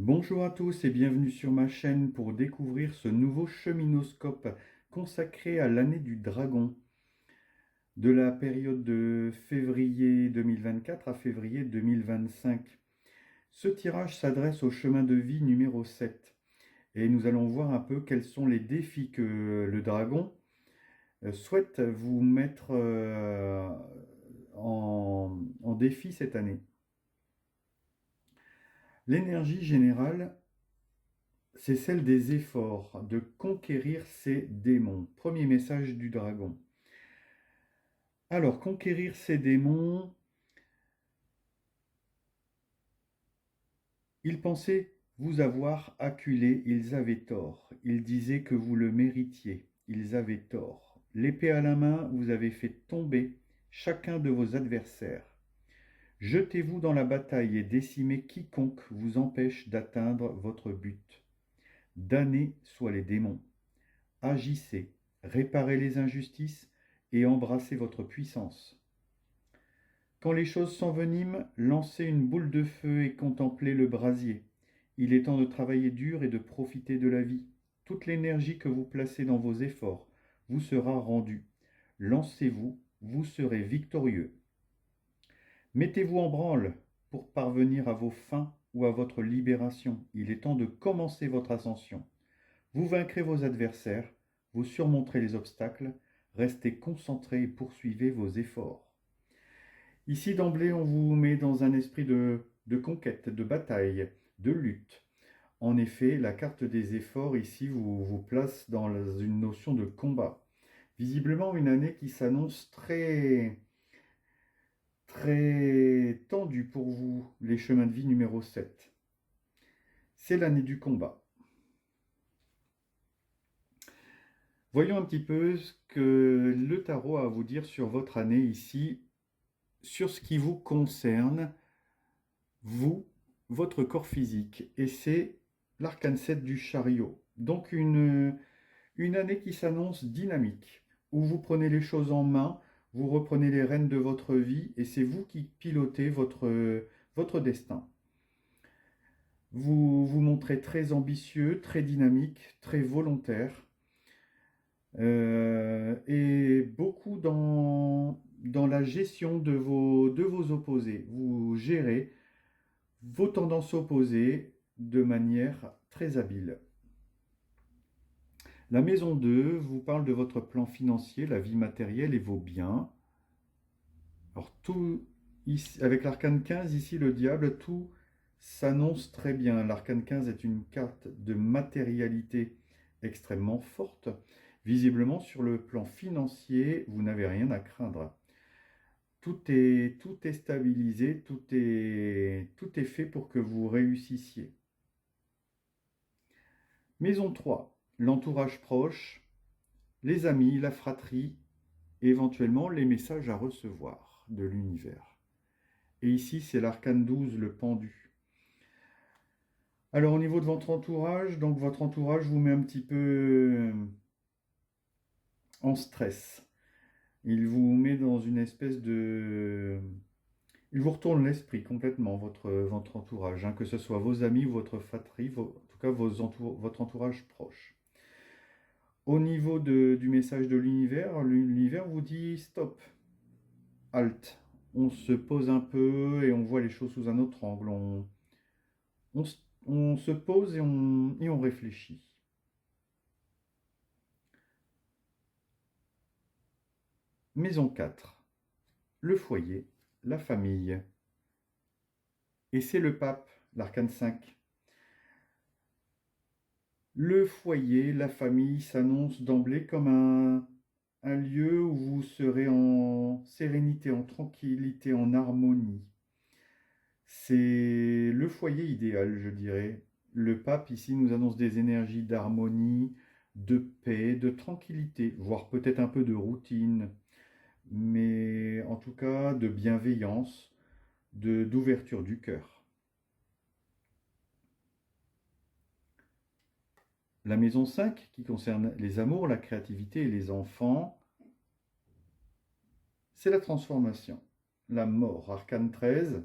Bonjour à tous et bienvenue sur ma chaîne pour découvrir ce nouveau cheminoscope consacré à l'année du dragon, de la période de février 2024 à février 2025. Ce tirage s'adresse au chemin de vie numéro 7 et nous allons voir un peu quels sont les défis que le dragon souhaite vous mettre en défi cette année. L'énergie générale, c'est celle des efforts, de conquérir ses démons. Premier message du dragon. Alors, conquérir ses démons, ils pensaient vous avoir acculé, ils avaient tort. Ils disaient que vous le méritiez, ils avaient tort. L'épée à la main, vous avez fait tomber chacun de vos adversaires. Jetez-vous dans la bataille et décimez quiconque vous empêche d'atteindre votre but. Damnés soient les démons. Agissez, réparez les injustices et embrassez votre puissance. Quand les choses s'enveniment, lancez une boule de feu et contemplez le brasier. Il est temps de travailler dur et de profiter de la vie. Toute l'énergie que vous placez dans vos efforts vous sera rendue. Lancez-vous, vous serez victorieux. Mettez-vous en branle pour parvenir à vos fins ou à votre libération. Il est temps de commencer votre ascension. Vous vaincrez vos adversaires, vous surmonterez les obstacles, restez concentrés et poursuivez vos efforts. Ici, d'emblée, on vous met dans un esprit de conquête, de bataille, de lutte. En effet, la carte des efforts, ici, vous place dans une notion de combat. Visiblement, une année qui s'annonce très, très tendue pour vous, les chemins de vie numéro 7. C'est l'année du combat. Voyons un petit peu ce que le tarot a à vous dire sur votre année ici, sur ce qui vous concerne, vous, votre corps physique. Et c'est l'arcane 7 du chariot. Donc une année qui s'annonce dynamique, où vous prenez les choses en main, vous reprenez les rênes de votre vie et c'est vous qui pilotez votre destin. Vous vous montrez très ambitieux, très dynamique, très volontaire. Et beaucoup dans la gestion de vos opposés. Vous gérez vos tendances opposées de manière très habile. La maison 2 vous parle de votre plan financier, la vie matérielle et vos biens. Alors tout, ici, avec l'arcane 15, ici le diable, tout s'annonce très bien. L'arcane 15 est une carte de matérialité extrêmement forte. Visiblement, sur le plan financier, vous n'avez rien à craindre. Tout est stabilisé, tout est fait pour que vous réussissiez. Maison 3, l'entourage proche, les amis, la fratrie, et éventuellement les messages à recevoir de l'univers. Et ici, c'est l'arcane 12, le pendu. Alors, au niveau de votre entourage, donc votre entourage vous met un petit peu en stress. Il vous met dans une espèce de... Il vous retourne l'esprit complètement, votre entourage, hein, que ce soit vos amis ou votre fratrie, en tout cas votre entourage proche. Au niveau du message de l'univers vous dit stop, halt. On se pose un peu et on voit les choses sous un autre angle. On se pose et on réfléchit. Maison 4, le foyer, la famille. Et c'est le pape, l'arcane 5. Le foyer, la famille s'annonce d'emblée comme un lieu où vous serez en sérénité, en tranquillité, en harmonie. C'est le foyer idéal, je dirais. Le pape ici nous annonce des énergies d'harmonie, de paix, de tranquillité, voire peut-être un peu de routine, mais en tout cas de bienveillance, d'ouverture du cœur. La maison 5, qui concerne les amours, la créativité et les enfants, c'est la transformation. La mort, arcane 13.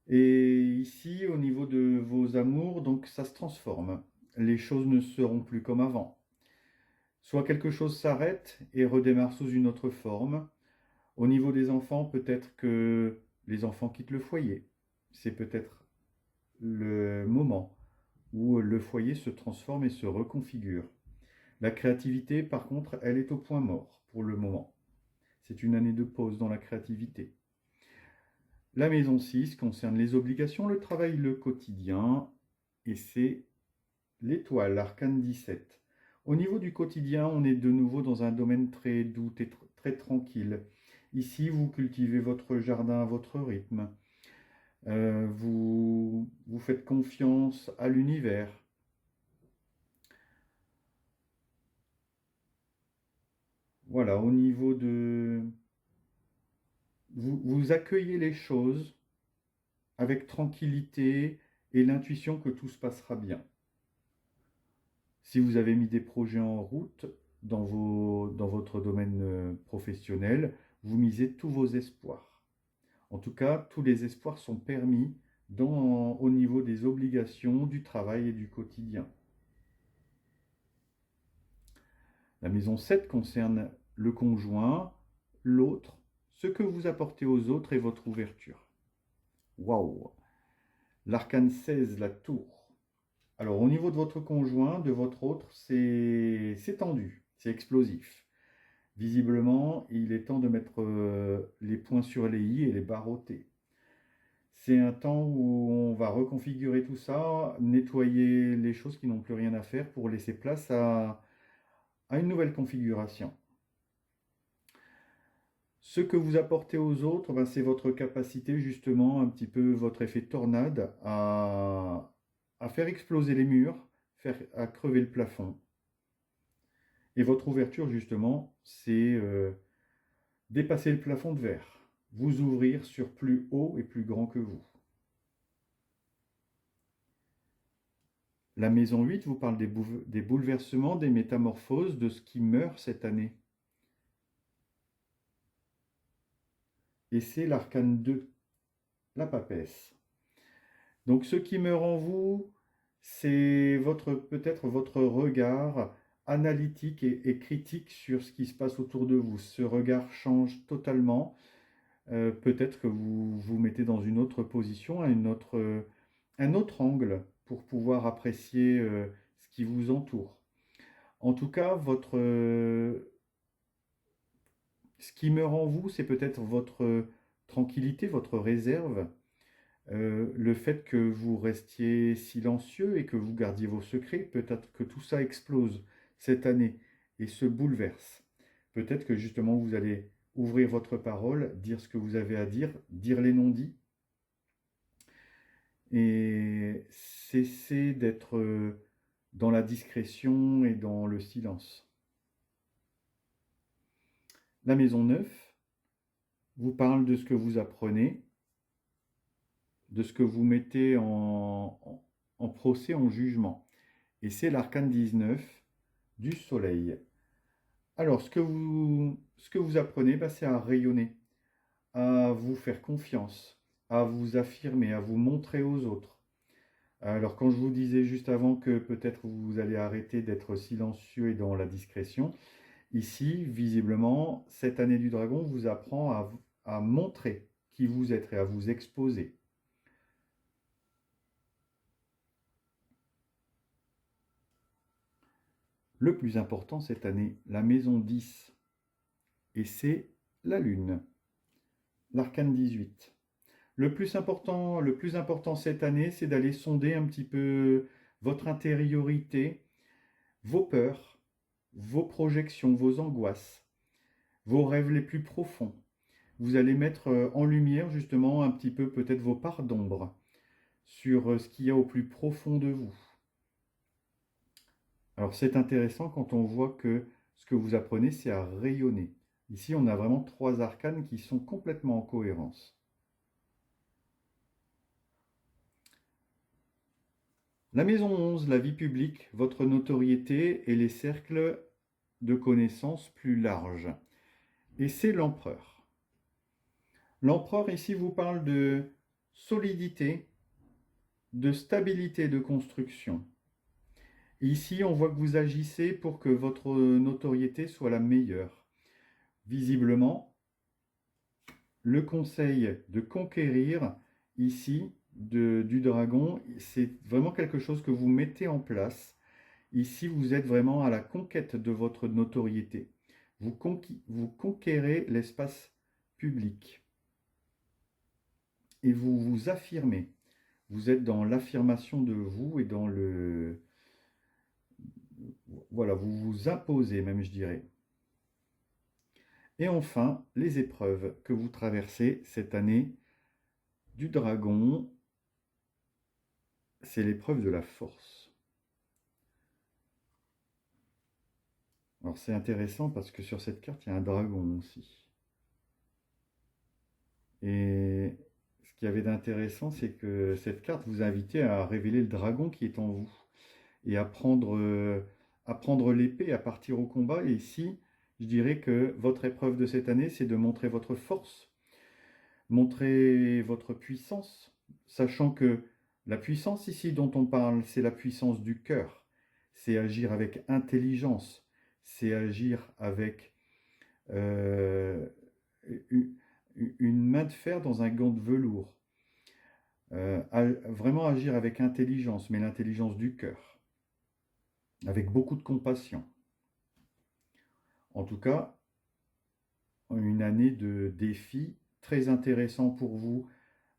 Et ici, au niveau de vos amours, donc ça se transforme. Les choses ne seront plus comme avant. Soit quelque chose s'arrête et redémarre sous une autre forme. Au niveau des enfants, peut-être que les enfants quittent le foyer. C'est peut-être le moment où le foyer se transforme et se reconfigure. La créativité, par contre, elle est au point mort pour le moment. C'est une année de pause dans la créativité. La maison 6 concerne les obligations, le travail, le quotidien, et c'est l'étoile, l'arcane 17. Au niveau du quotidien, on est de nouveau dans un domaine très doux et très tranquille. Ici, vous cultivez votre jardin à votre rythme. Vous faites confiance à l'univers. Voilà, au niveau de... vous accueillez les choses avec tranquillité et l'intuition que tout se passera bien. Si vous avez mis des projets en route dans votre domaine professionnel, vous misez tous vos espoirs. En tout cas, tous les espoirs sont permis au niveau des obligations, du travail et du quotidien. La maison 7 concerne le conjoint, l'autre, ce que vous apportez aux autres et votre ouverture. Waouh! L'arcane 16, la tour. Alors, au niveau de votre conjoint, de votre autre, c'est tendu, c'est explosif. Visiblement, il est temps de mettre les points sur les i et les barres au t. C'est un temps où on va reconfigurer tout ça, nettoyer les choses qui n'ont plus rien à faire pour laisser place à une nouvelle configuration. Ce que vous apportez aux autres, ben, c'est votre capacité justement, un petit peu votre effet tornade à faire exploser les murs, à crever le plafond. Et votre ouverture justement, c'est dépasser le plafond de verre, vous ouvrir sur plus haut et plus grand que vous. La maison 8 vous parle des bouleversements, des métamorphoses, de ce qui meurt cette année. Et c'est l'arcane 2, la papesse. Donc ce qui meurt en vous, c'est peut-être votre regard analytique et critique sur ce qui se passe autour de vous. Ce regard change totalement. Peut-être que vous vous mettez dans une autre position, un autre angle pour pouvoir apprécier ce qui vous entoure. En tout cas, ce qui meurt en vous, c'est peut-être votre tranquillité, votre réserve, le fait que vous restiez silencieux et que vous gardiez vos secrets. Peut-être que tout ça explose cette année et se bouleverse. Peut-être que justement vous allez ouvrir votre parole, dire ce que vous avez à dire, dire les non-dits, et cesser d'être dans la discrétion et dans le silence. La maison 9 vous parle de ce que vous apprenez, de ce que vous mettez en procès, en jugement. Et c'est l'arcane 19 du soleil. Alors, ce que vous apprenez, bah, c'est à rayonner, à vous faire confiance, à vous affirmer, à vous montrer aux autres. Alors, quand je vous disais juste avant que peut-être vous allez arrêter d'être silencieux et dans la discrétion, ici, visiblement, cette année du dragon vous apprend à montrer qui vous êtes et à vous exposer. Le plus important cette année, la maison 10, et c'est la lune, l'arcane 18. Le plus important cette année, c'est d'aller sonder un petit peu votre intériorité, vos peurs, vos projections, vos angoisses, vos rêves les plus profonds. Vous allez mettre en lumière justement un petit peu peut-être vos parts d'ombre sur ce qu'il y a au plus profond de vous. Alors c'est intéressant quand on voit que ce que vous apprenez, c'est à rayonner. Ici, on a vraiment 3 arcanes qui sont complètement en cohérence. La maison 11, la vie publique, votre notoriété et les cercles de connaissances plus larges. Et c'est l'empereur. L'empereur ici vous parle solidité, de stabilité de construction. Ici, on voit que vous agissez pour que votre notoriété soit la meilleure. Visiblement, le conseil de conquérir ici du dragon, c'est vraiment quelque chose que vous mettez en place. Ici, vous êtes vraiment à la conquête de votre notoriété. Vous conquérez l'espace public et vous vous affirmez. Vous êtes dans l'affirmation de vous et dans le... Voilà, vous vous imposez même, je dirais. Et enfin, les épreuves que vous traversez cette année du dragon, c'est l'épreuve de la force. Alors c'est intéressant parce que sur cette carte, il y a un dragon aussi. Et ce qu'il y avait d'intéressant, c'est que cette carte vous invitait à révéler le dragon qui est en vous et à prendre l'épée, à partir au combat. Et ici, je dirais que votre épreuve de cette année, c'est de montrer votre force, montrer votre puissance, sachant que la puissance ici dont on parle, c'est la puissance du cœur. C'est agir avec intelligence, c'est agir avec euh, une main de fer dans un gant de velours. Vraiment agir avec intelligence, mais l'intelligence du cœur, avec beaucoup de compassion. En tout cas, une année de défis très intéressant pour vous,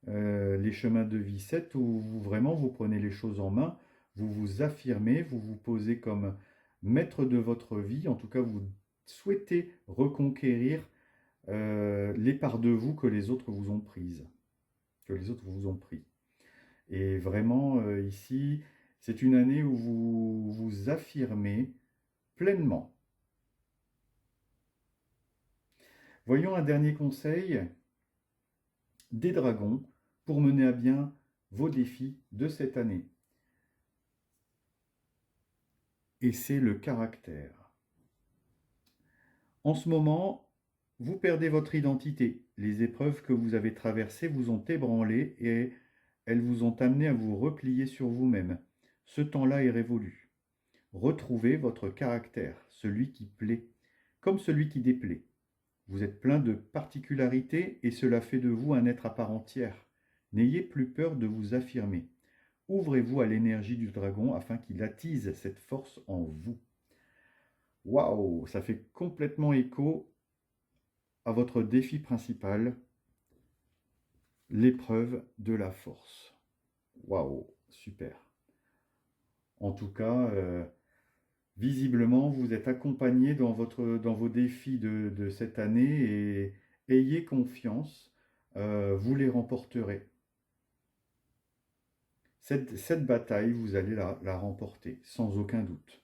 les chemins de vie 7, où vraiment vous prenez les choses en main, vous vous affirmez, vous vous posez comme maître de votre vie, en tout cas vous souhaitez reconquérir les parts de vous que les autres vous ont prises, que les autres vous ont pris. Et vraiment, ici, c'est une année où vous vous affirmez pleinement. Voyons un dernier conseil des dragons pour mener à bien vos défis de cette année. Et c'est le caractère. En ce moment, vous perdez votre identité. Les épreuves que vous avez traversées vous ont ébranlé et elles vous ont amené à vous replier sur vous-même. Ce temps-là est révolu. Retrouvez votre caractère, celui qui plaît, comme celui qui déplaît. Vous êtes plein de particularités et cela fait de vous un être à part entière. N'ayez plus peur de vous affirmer. Ouvrez-vous à l'énergie du dragon afin qu'il attise cette force en vous. Waouh, ça fait complètement écho à votre défi principal, l'épreuve de la force. Waouh, super. En tout cas, visiblement, vous êtes accompagné dans vos défis de cette année et ayez confiance, vous les remporterez. Cette bataille, vous allez la remporter, sans aucun doute.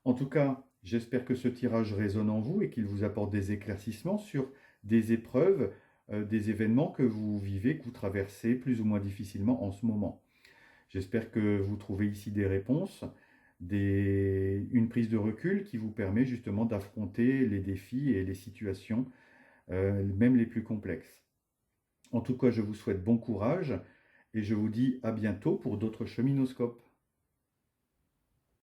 En tout cas, j'espère que ce tirage résonne en vous et qu'il vous apporte des éclaircissements sur des épreuves, des événements que vous vivez, que vous traversez plus ou moins difficilement en ce moment. J'espère que vous trouvez ici des réponses, une prise de recul qui vous permet justement d'affronter les défis et les situations, même les plus complexes. En tout cas, je vous souhaite bon courage et je vous dis à bientôt pour d'autres cheminoscopes.